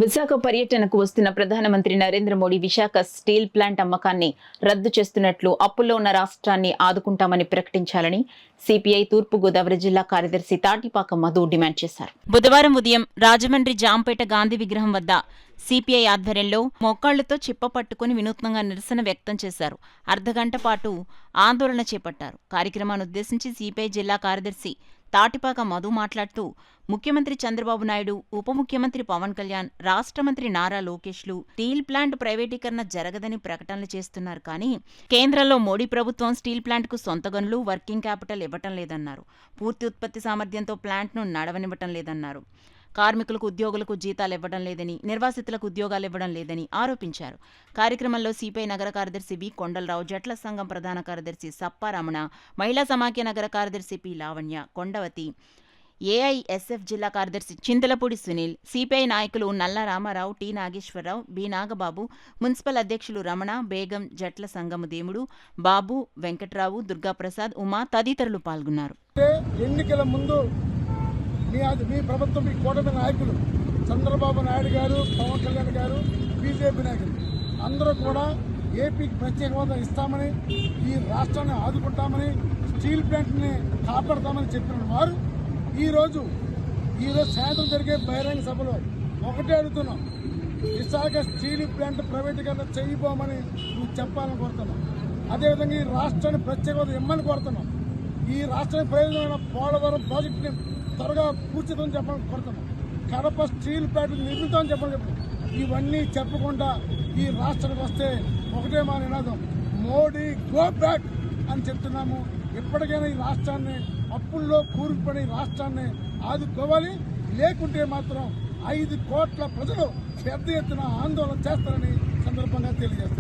విశాఖ పర్యటనకు వస్తున్న ప్రధానమంత్రి నరేంద్ర మోడీ విశాఖ స్టీల్ ప్లాంట్ అమ్మకాన్ని రద్దు చేస్తున్నట్లు అప్పుల్లో ఉన్న రాష్ట్రాన్ని ఆదుకుంటామని ప్రకటించాలని సిపిఐ తూర్పు గోదావరి జిల్లా కార్యదర్శి తాటిపాక మధు డిమాండ్ చేశారు. బుధవారం ఉదయం రాజమండ్రి జాంపేట గాంధీ విగ్రహం వద్ద సిపిఐ ఆధ్వర్యంలో మోకాళ్లతో చిప్ప పట్టుకుని వినూత్నంగా నిరసన వ్యక్తం చేశారు. అర్ధగంట పాటు ఆందోళన చేపట్టారు. కార్యక్రమాన్ని ఉద్దేశించి సిపిఐ జిల్లా కార్యదర్శి తాటిపాక మధు మాట్లాడుతూ ముఖ్యమంత్రి చంద్రబాబు నాయుడు, ఉప ముఖ్యమంత్రి పవన్ కళ్యాణ్, రాష్ట్ర మంత్రి నారా లోకేష్లు స్టీల్ ప్లాంట్ ప్రైవేటీకరణ జరగదని ప్రకటనలు చేస్తున్నారు. కానీ కేంద్రంలో మోడీ ప్రభుత్వం స్టీల్ ప్లాంట్కు సొంత గనులు, వర్కింగ్ క్యాపిటల్ ఇవ్వటం లేదన్నారు. పూర్తి ఉత్పత్తి సామర్థ్యంతో ప్లాంట్ను నడవనివ్వటం లేదన్నారు. కార్మికులకు, ఉద్యోగులకు జీతాలు ఇవ్వడం లేదని, నిర్వాసితులకు ఉద్యోగాలు ఇవ్వడం లేదని ఆరోపించారు. కార్యక్రమంలో సిపిఐ నగర కార్యదర్శి వి కొండలరావు, జట్ల సంఘం ప్రధాన కార్యదర్శి సప్పారమణ, మహిళా సమాఖ్య నగర కార్యదర్శి పి లావణ్య, కొండవతి, ఏఐఎస్ఎఫ్ జిల్లా కార్యదర్శి చింతలపూడి సునీల్, సిపిఐ నాయకులు Nalla Ramarao, T Nageswararao, B Nagababu, municipal అధ్యక్షులు రమణ, బేగం, జట్ల సంఘము దేముడు, బాబు, వెంకట్రావు, దుర్గాప్రసాద్, ఉమా తదితరులు పాల్గొన్నారు. ఎన్నికల ముందు మీ ప్రభుత్వం, మీ కూటమి నాయకులు చంద్రబాబు నాయుడు గారు, పవన్ కళ్యాణ్ గారు, బీజేపీ నాయకులు అందరూ కూడా ఏపీకి ప్రత్యేక హోదా ఇస్తామని, ఈ రాష్ట్రాన్ని ఆదుకుంటామని, స్టీల్ ప్లాంట్ని కాపాడతామని చెప్పిన వారు ఈరోజు సాయంత్రం జరిగే బహిరంగ సభలో ఒకటే అడుగుతున్నాం, విశాఖ స్టీల్ ప్లాంట్ ప్రైవేటీకరణ చేయబోమని నువ్వు చెప్పాలని కోరుతున్నాం. అదేవిధంగా ఈ రాష్ట్రాన్ని ప్రత్యేక హోదా ఇమ్మని కోరుతున్నాం. ఈ రాష్ట్రానికి ప్రయోజనమైన పోలవరం ప్రాజెక్టుని త్వరగా పూర్తితో చెప్పాలని కోరుతున్నాం. కడప స్టీల్ ప్లాంట్ నిర్మితామని చెప్పాలి. ఇవన్నీ చెప్పకుండా ఈ రాష్ట్రానికి వస్తే ఒకటే మా నినాదం, మోడీ గో బ్యాక్ అని చెప్తున్నాము. ఎప్పటికైనా ఈ రాష్ట్రాన్ని, అప్పుల్లో కూరుకుపడి రాష్ట్రాన్ని ఆదుకోవాలి. లేకుంటే మాత్రం 5 కోట్ల ప్రజలు పెద్ద ఎత్తున ఆందోళన చేస్తారని సందర్భంగా తెలియజేస్తారు.